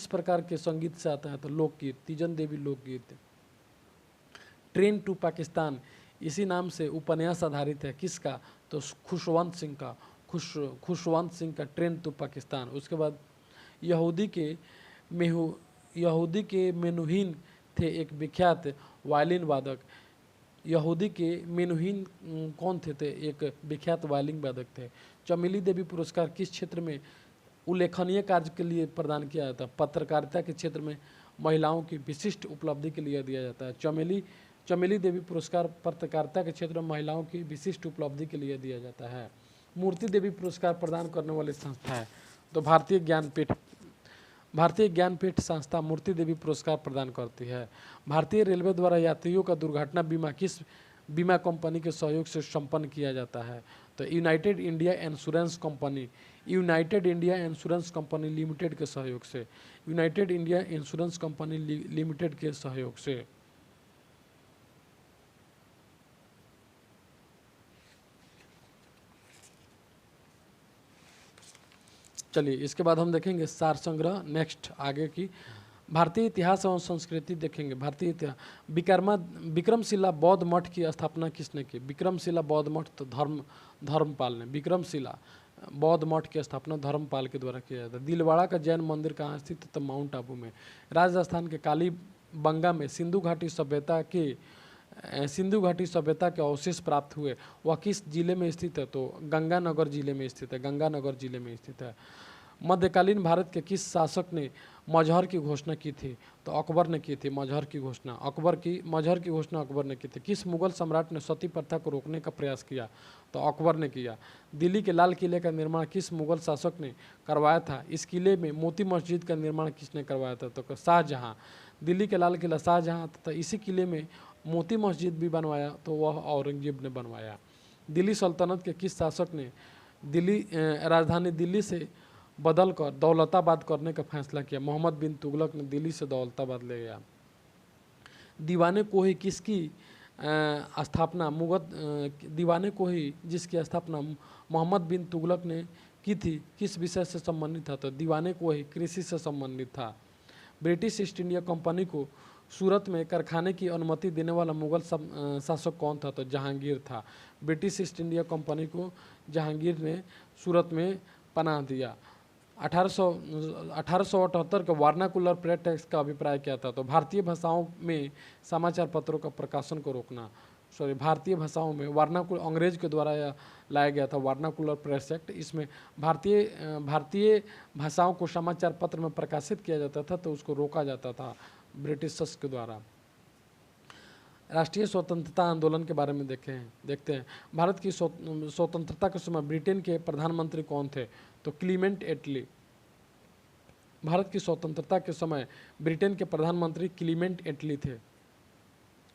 Speaker 1: प्रकार के संगीत से आता है? तो लोकगीत, तीजन देवी लोकगीत। ट्रेन टू पाकिस्तान इसी नाम से उपन्यास आधारित है, किसका? तो खुशवंत सिंह का ट्रेन टू पाकिस्तान। उसके बाद यहूदी के मेनुहीन थे एक विख्यात वायलिन वादक। यहूदी के मेनुहीन कौन थे? एक विख्यात वायलिन वादक थे। चमेली देवी पुरस्कार किस क्षेत्र में उल्लेखनीय कार्य के लिए प्रदान किया जाता है? पत्रकारिता के क्षेत्र में महिलाओं की विशिष्ट उपलब्धि के लिए दिया जाता है। चमेली देवी पुरस्कार पत्रकारिता के क्षेत्र में महिलाओं की विशिष्ट उपलब्धि के लिए दिया जाता है। मूर्ति देवी पुरस्कार प्रदान करने वाली संस्था है तो भारतीय ज्ञानपीठ संस्था मूर्ति देवी पुरस्कार प्रदान करती है। भारतीय रेलवे द्वारा यात्रियों का दुर्घटना बीमा किस बीमा कंपनी के सहयोग से संपन्न किया जाता है? तो United India insurance company United India insurance company limited के सहयोग से, United India insurance company limited के सहयोग से। चलिए इसके बाद हम देखेंगे सार संग्रह, नेक्स्ट आगे की भारतीय इतिहास एवं संस्कृति देखेंगे। भारतीय इतिहास, विक्रमशिला बौद्ध मठ की स्थापना किसने की? विक्रमशिला बौद्ध मठ तो धर्मपाल ने। विक्रमशिला बौद्ध मठ की स्थापना धर्मपाल के द्वारा किया जाता है। दिलवाड़ा का जैन मंदिर कहाँ स्थित है? तो माउंट आबू में। राजस्थान के कालीबंगा में सिंधु घाटी सभ्यता के अवशेष प्राप्त हुए, वह किस जिले में स्थित है? तो गंगानगर जिले में स्थित है, गंगानगर जिले में स्थित है। मध्यकालीन भारत के किस शासक ने मजहर की घोषणा की थी? तो अकबर ने की थी मजहर की घोषणा। मजहर की घोषणा अकबर ने की थी। किस मुगल सम्राट ने सती प्रथा को रोकने का प्रयास किया? तो अकबर ने किया। दिल्ली के लाल किले का निर्माण किस मुगल शासक ने करवाया था? इस किले में मोती मस्जिद का निर्माण किसने करवाया था? तो शाहजहां। दिल्ली के लाल किला शाहजहां तथा इसी किले में मोती मस्जिद भी बनवाया तो वह औरंगजेब ने बनवाया। दिल्ली सल्तनत के किस शासक ने राजधानी दिल्ली से बदल कर दौलताबाद करने का फैसला किया? मोहम्मद बिन तुगलक ने दिल्ली से दौलताबाद ले गया। दीवाने कोही किसकी स्थापना दीवाने कोही जिसकी स्थापना मोहम्मद बिन तुगलक ने की थी, किस विषय से संबंधित था? तो दीवाने कोही कृषि से संबंधित था। ब्रिटिश ईस्ट इंडिया कंपनी को सूरत में कारखाने की अनुमति देने वाला मुगल शासक कौन था? तो जहांगीर था। ब्रिटिश ईस्ट इंडिया कंपनी को जहांगीर ने सूरत में पनाह दिया। 1878 का वार्नाकुलर प्रेटेक्स का अभिप्राय क्या था? तो भारतीय भाषाओं में समाचार पत्रों का प्रकाशन को रोकना। भारतीय भाषाओं में अंग्रेज के द्वारा लाया गया था वार्नाकुलर प्रेस एक्ट। इसमें भारतीय भाषाओं को समाचार पत्र में प्रकाशित किया जाता था तो उसको रोका जाता था ब्रिटिशर्स के द्वारा। राष्ट्रीय स्वतंत्रता आंदोलन के बारे में देखते हैं। भारत की स्वतंत्रता के समय ब्रिटेन के प्रधानमंत्री कौन थे? तो क्लीमेंट एटली। भारत की स्वतंत्रता के समय ब्रिटेन के प्रधानमंत्री क्लीमेंट एटली थे।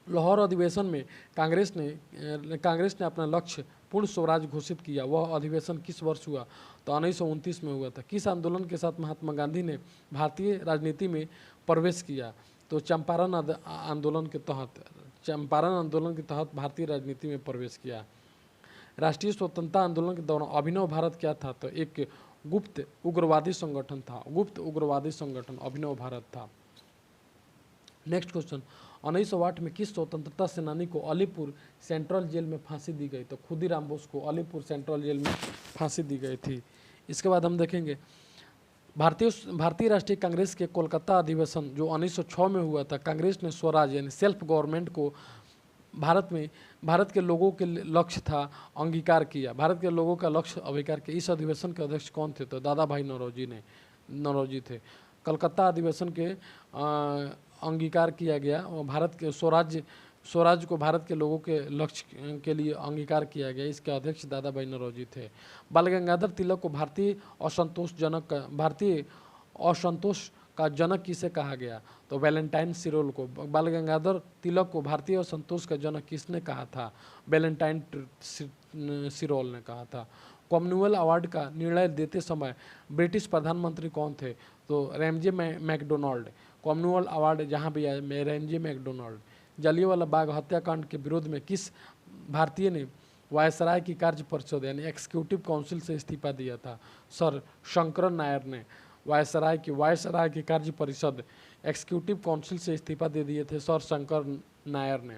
Speaker 1: लाहौर अधिवेशन में कांग्रेस ने अपना लक्ष्य पूर्ण स्वराज घोषित किया। वह अधिवेशन किस वर्ष हुआ? तो 1929 में हुआ था। किस आंदोलन के साथ महात्मा गांधी ने भारतीय राजनीति में प्रवेश किया? तो चंपारण आंदोलन के तहत भारतीय राजनीति में प्रवेश किया। राष्ट्रीय स्वतंत्रता आंदोलन के दौरान अभिनव भारत क्या था? तो एक गुप्त उग्रवादी संगठन था। गुप्त उग्रवादी संगठन अभिनव भारत था। नेक्स्ट क्वेश्चन, 1908 में किस स्वतंत्रता सेनानी को अलीपुर सेंट्रल जेल में फांसी दी गई? तो खुदीराम बोस को अलीपुर सेंट्रल जेल में फांसी दी गई थी। इसके बाद हम देखेंगे भारतीय राष्ट्रीय कांग्रेस के कोलकाता अधिवेशन जो 1906 में हुआ था। कांग्रेस ने स्वराज यानी सेल्फ गवर्नमेंट को भारत के लोगों के लक्ष्य था अंगीकार किया। भारत के लोगों का लक्ष्य अंगीकार किया। इस अधिवेशन के अध्यक्ष कौन थे? तो दादा भाई नौरोजी थे। कलकत्ता अधिवेशन के अंगीकार किया गया और भारत के स्वराज को भारत के लोगों के लक्ष्य के लिए अंगीकार किया गया। इसके अध्यक्ष दादा भाई नौरोजी थे। बाल गंगाधर तिलक को भारतीय असंतोष का जनक किसे कहा गया? तो वैलेंटाइन सिरोल को। बाल गंगाधर तिलक को भारतीय असंतोष का जनक किसने कहा था? वैलेंटाइन सिरोल ने कहा था। कॉमनवेल्थ अवार्ड का निर्णय देते समय ब्रिटिश प्रधानमंत्री कौन थे? तो रैमजे मैकडोनाल्ड। कॉमनवेल्थ अवार्ड जहाँ भी आए रैमजे मैकडोनाल्ड। जलियांवाला बाग हत्याकांड के विरोध में किस भारतीय ने वायसराय की कार्य परिषद यानी एग्जीक्यूटिव काउंसिल से इस्तीफा दिया था? सर शंकरन नायर ने वायसराय की कार्य परिषद एग्जीक्यूटिव काउंसिल से इस्तीफा दे दिए थे सर शंकर नायर ने।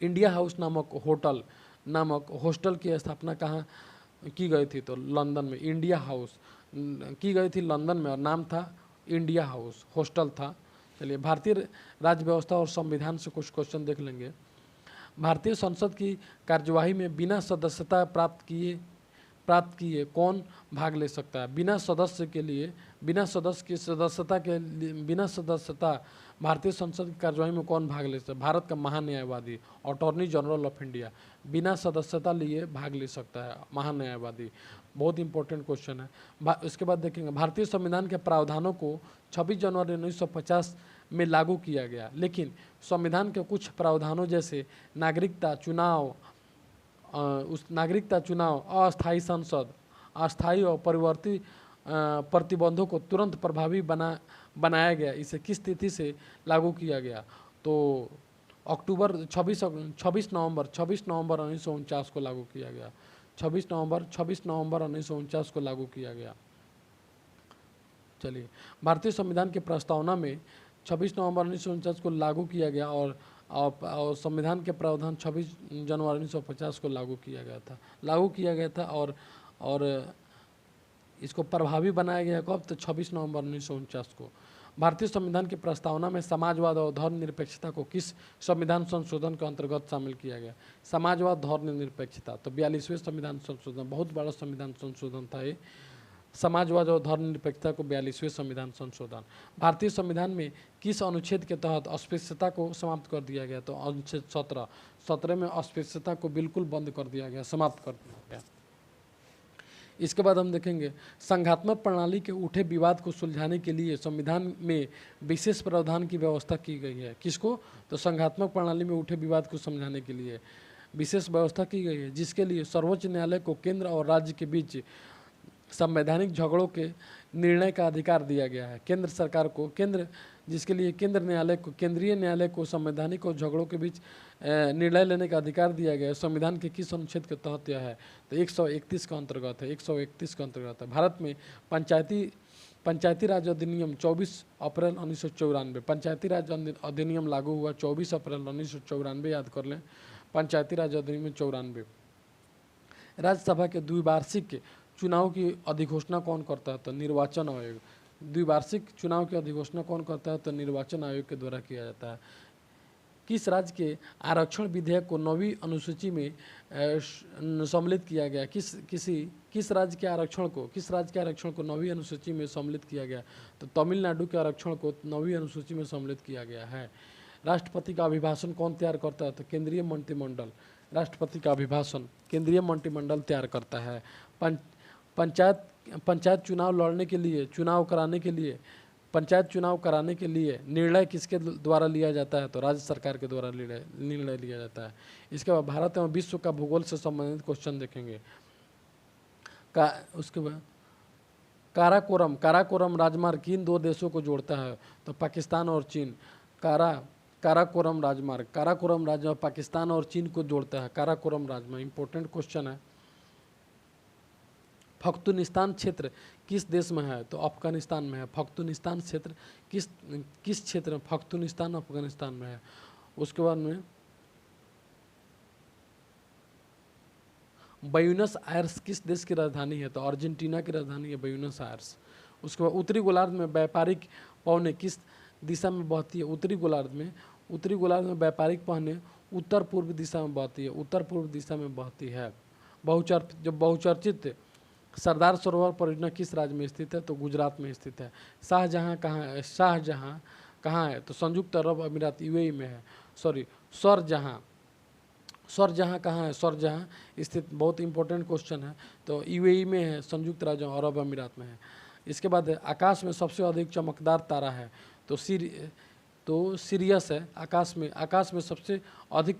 Speaker 1: इंडिया हाउस नामक हॉस्टल की स्थापना कहाँ की गई थी? तो लंदन में। इंडिया हाउस की गई थी लंदन में और नाम था इंडिया हाउस, हॉस्टल था। चलिए भारतीय राज्य व्यवस्था और संविधान से कुछ क्वेश्चन देख लेंगे। भारतीय संसद की कार्यवाही में बिना सदस्यता प्राप्त किए कौन भाग ले सकता है? बिना सदस्यता भारतीय संसद की कार्यवाही में कौन भाग ले सकता है? भारत का महान्यायवादी, अटॉर्नी जनरल ऑफ इंडिया बिना सदस्यता लिए भाग ले सकता है, महान्यायवादी। बहुत इंपॉर्टेंट क्वेश्चन है। इसके बाद देखेंगे भारतीय संविधान के प्रावधानों को 26 जनवरी 1950 में लागू किया गया, लेकिन संविधान के कुछ प्रावधानों जैसे नागरिकता चुनाव, अस्थायी संसद अस्थायी और परिवर्ती प्रतिबंधों को तुरंत प्रभावी बनाया गया। इसे किस तिथि से लागू किया गया? तो अक्टूबर 26 नवंबर 1949 को लागू किया गया। 26 नवंबर 1949 को लागू किया गया। चलिए, भारतीय संविधान की प्रस्तावना में 26 नवंबर 1949 को लागू किया गया और संविधान के प्रावधान 26 जनवरी 1950 को लागू किया गया था और इसको प्रभावी बनाया गया कब? तो 26 नवंबर 1949 को। भारतीय संविधान की प्रस्तावना में समाजवाद और धर्मनिरपेक्षता को किस संविधान संशोधन के अंतर्गत शामिल किया गया? समाजवाद, धर्मनिरपेक्षता। तो 42वें संविधान संशोधन, बहुत बड़ा संविधान संशोधन था ये। समाजवाद और धर्मनिरपेक्षता को 42वें संविधान संशोधन। भारतीय संविधान में किस अनुच्छेद के तहत अस्पृश्यता को समाप्त कर दिया गया? तो अनुच्छेद 17 में अस्पृश्यता को बिल्कुल बंद कर दिया गया, समाप्त कर दिया गया। इसके बाद हम देखेंगे संघात्मक प्रणाली के उठे विवाद को सुलझाने के लिए संविधान में विशेष प्रावधान की व्यवस्था की गई है। किसको? तो संघात्मक प्रणाली में उठे विवाद को समझाने के लिए विशेष व्यवस्था की गई है, जिसके लिए सर्वोच्च न्यायालय को केंद्र और राज्य के बीच संवैधानिक झगड़ों के निर्णय का अधिकार दिया गया है। केंद्र सरकार को जिसके लिए केंद्रीय न्यायालय को संवैधानिक और झगड़ों के बीच निर्णय लेने का अधिकार दिया गया है। संविधान के किस अनुच्छेद के तहत यह है? तो 131 का अंतर्गत है। 131 का अंतर्गत है। भारत में पंचायती राज अधिनियम 24 अप्रैल 1994, पंचायती राज अधिनियम लागू हुआ 24 अप्रैल 1994, याद कर लें, पंचायती राज अधिनियम 94। राज्यसभा के द्विवार्षिक चुनाव की अधिघोषणा कौन करता है? तो निर्वाचन आयोग। द्विवार्षिक चुनाव की अधिघोषणा कौन करता है? तो निर्वाचन आयोग के द्वारा किया जाता है। किस राज्य के आरक्षण विधेयक को 9वीं अनुसूची में सम्मिलित किया गया? किस राज्य के आरक्षण को 9वीं अनुसूची में सम्मिलित किया गया? तो तमिलनाडु के आरक्षण को 9वीं अनुसूची में सम्मिलित किया गया है। राष्ट्रपति का अभिभाषण कौन तैयार करता है? तो केंद्रीय मंत्रिमंडल। राष्ट्रपति का अभिभाषण केंद्रीय मंत्रिमंडल तैयार करता है। पंचायत चुनाव कराने के लिए निर्णय किसके द्वारा लिया जाता है? तो राज्य सरकार के द्वारा निर्णय लिया जाता है। इसके बाद भारत एवं विश्व का भूगोल से संबंधित क्वेश्चन देखेंगे। उसके बाद काराकोरम राजमार्ग किन दो देशों को जोड़ता है? तो पाकिस्तान और चीन। काराकोरम राजमार्ग पाकिस्तान और चीन को जोड़ता है। काराकोरम राजमार्ग इंपॉर्टेंट क्वेश्चन है। पख्तूनिस्तान क्षेत्र किस देश में है? तो अफगानिस्तान में है। पख्तूनिस्तान क्षेत्र किस क्षेत्र में? पख्तूनिस्तान अफगानिस्तान में है। उसके बाद में ब्यूनस आयर्स किस देश की राजधानी है? तो अर्जेंटीना की राजधानी है ब्यूनस आयर्स। उसके बाद उत्तरी गोलार्ध में व्यापारिक पवनें किस दिशा में बहती है? उत्तरी गोलार्ध में व्यापारिक पवनें उत्तर पूर्व दिशा में बहती है। उत्तर पूर्व दिशा में बहती है। बहुचर्चित सरदार सरोवर परियोजना किस राज्य में स्थित है? तो गुजरात में स्थित है। शाहजहां कहाँ है? तो संयुक्त अरब अमीरात यूएई में है। शारजहां कहाँ है? शारजहां स्थित, बहुत इंपॉर्टेंट क्वेश्चन है। तो यूएई में है, संयुक्त राज्य अरब अमीरात में है। इसके बाद आकाश में सबसे अधिक चमकदार तारा है? तो सीरियस है। आकाश में सबसे अधिक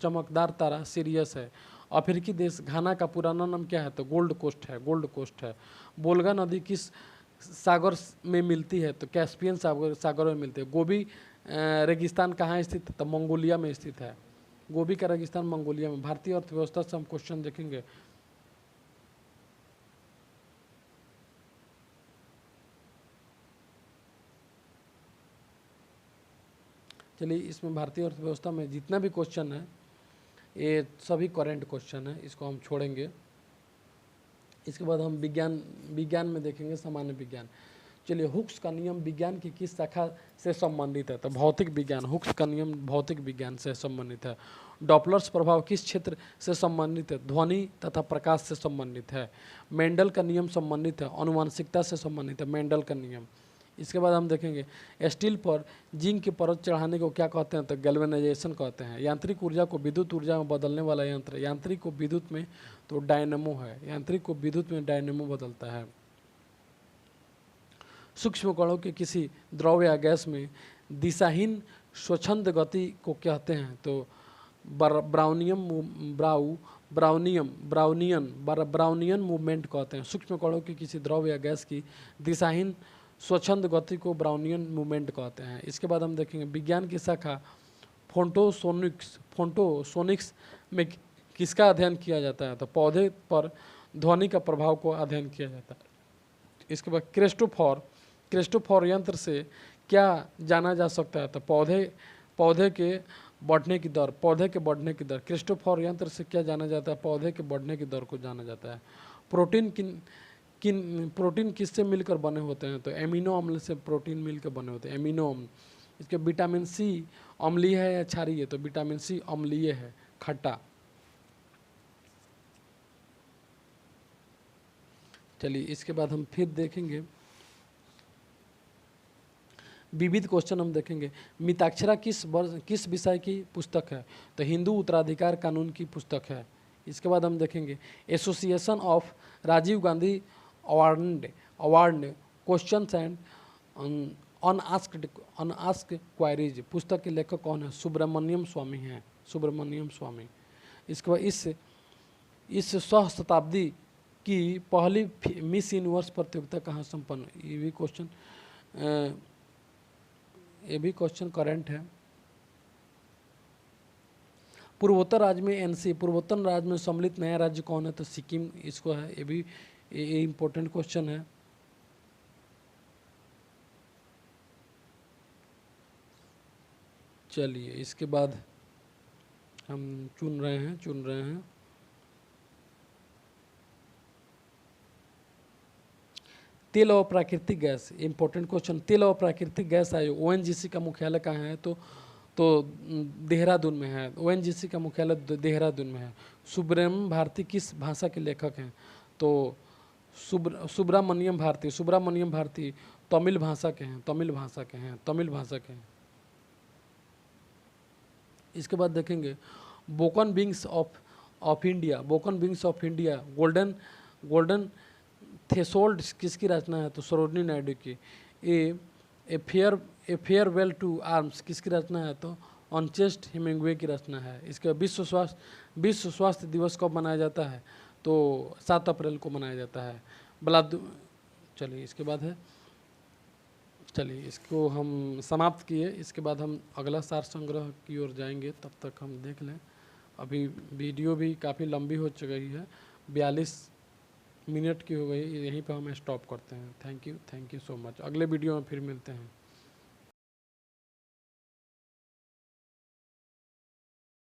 Speaker 1: चमकदार तारा सीरियस है। अफ्रीकी देश घाना का पुराना नाम क्या है? तो गोल्ड कोस्ट है। बोल्गा नदी किस सागर में मिलती है? तो कैस्पियन सागर में मिलती है। गोबी रेगिस्तान कहाँ स्थित है? तो मंगोलिया में स्थित है। गोबी का रेगिस्तान मंगोलिया में। भारतीय अर्थव्यवस्था से हम क्वेश्चन देखेंगे। चलिए, इसमें भारतीय अर्थव्यवस्था में जितना भी क्वेश्चन है ये सभी करेंट क्वेश्चन है, इसको हम छोड़ेंगे। इसके बाद हम विज्ञान में देखेंगे, सामान्य विज्ञान। चलिए, हुक्स का नियम विज्ञान की किस शाखा से संबंधित है? तो भौतिक विज्ञान। हुक्स का नियम भौतिक विज्ञान से संबंधित है। डॉपलर्स प्रभाव किस क्षेत्र से संबंधित है? ध्वनि तथा प्रकाश से संबंधित है। मेंडल का नियम संबंधित है, आनुवंशिकता से संबंधित है मेंडल का नियम। इसके बाद हम देखेंगे स्टील पर जिंक की परत चढ़ाने को क्या कहते हैं? तो गैल्वेनाइजेशन कहते हैं। यांत्रिक ऊर्जा को विद्युत ऊर्जा में बदलने वाला यंत्र, यांत्रिक को विद्युत में तो डायनेमो है। यांत्रिक को विद्युत में डायनेमो बदलता है। सूक्ष्म कणों के किसी द्रव या गैस में दिशाहीन स्वच्छंद गति को कहते हैं? तो ब्राउनियम ब्राउनियन मूवमेंट कहते हैं। सूक्ष्म कणों की किसी द्रव या गैस की दिशाहीन स्वच्छंद गति को ब्राउनियन मूवमेंट कहते हैं। इसके बाद हम देखेंगे विज्ञान की शाखा फोटोसोनिक्स में किसका अध्ययन किया जाता है? तो पौधे पर ध्वनि का प्रभाव को अध्ययन किया जाता है। इसके बाद क्रिस्टोफर यंत्र से क्या जाना जा सकता है? तो पौधे के बढ़ने की दर, क्रिस्टोफर यंत्र से क्या जाना जाता है? पौधे के बढ़ने की दर को जाना जाता है। प्रोटीन किससे मिलकर बने होते हैं? तो एमिनो अम्ल से प्रोटीन मिलकर बने होते हैं, एमिनो अम्ल। इसके विटामिन सी अम्लीय है या क्षारीय? तो विटामिन सी अम्लीय है, खट्टा। चलिए इसके बाद हम फिर देखेंगे विविध क्वेश्चन हम देखेंगे। मिताक्षरा किस विषय की पुस्तक है? तो हिंदू उत्तराधिकार कानून की पुस्तक है। इसके बाद हम देखेंगे association of Rajiv Gandhi award questions and unasked queries, पुस्तक के लेखक कौन है? सुब्रमण्यम स्वामी। इसके बाद इस सहस्त्राब्दी की पहली मिस यूनिवर्स प्रतियोगिता कहाँ संपन्न? ये भी क्वेश्चन करंट है। पूर्वोत्तर राज्य में सम्मिलित नया राज्य कौन है? तो सिक्किम इसको है। ये भी इम्पोर्टेंट क्वेश्चन है। चलिए इसके बाद हम चुन रहे हैं तेल और प्राकृतिक गैस, इंपॉर्टेंट क्वेश्चन। तेल और प्राकृतिक गैस आयोग ओएनजीसी का मुख्यालय कहाँ है? तो देहरादून में है। ओएनजीसी का मुख्यालय देहरादून में है। सुब्रमण्यम भारती किस भाषा के लेखक हैं? तो सुब्रमण्यम भारती तमिल भाषा के हैं। इसके बाद देखेंगे broken wings of India golden threshold किसकी रचना है? तो सरोजिनी नायडू की। ए फेयरवेल टू आर्म्स किसकी रचना है? तो अर्नेस्ट हेमिंग्वे की रचना है। इसके विश्व स्वास्थ्य दिवस कब मनाया जाता है? तो 7 अप्रैल को मनाया जाता है। चलिए इसके बाद है, चलिए इसको हम समाप्त किए। इसके बाद हम अगला सार संग्रह की ओर जाएंगे, तब तक हम देख लें। अभी वीडियो भी काफ़ी लंबी हो चुकी है, 42 मिनट की हो गई। यहीं पर हम स्टॉप करते हैं। Thank you so much. अगले वीडियो में फिर मिलते हैं।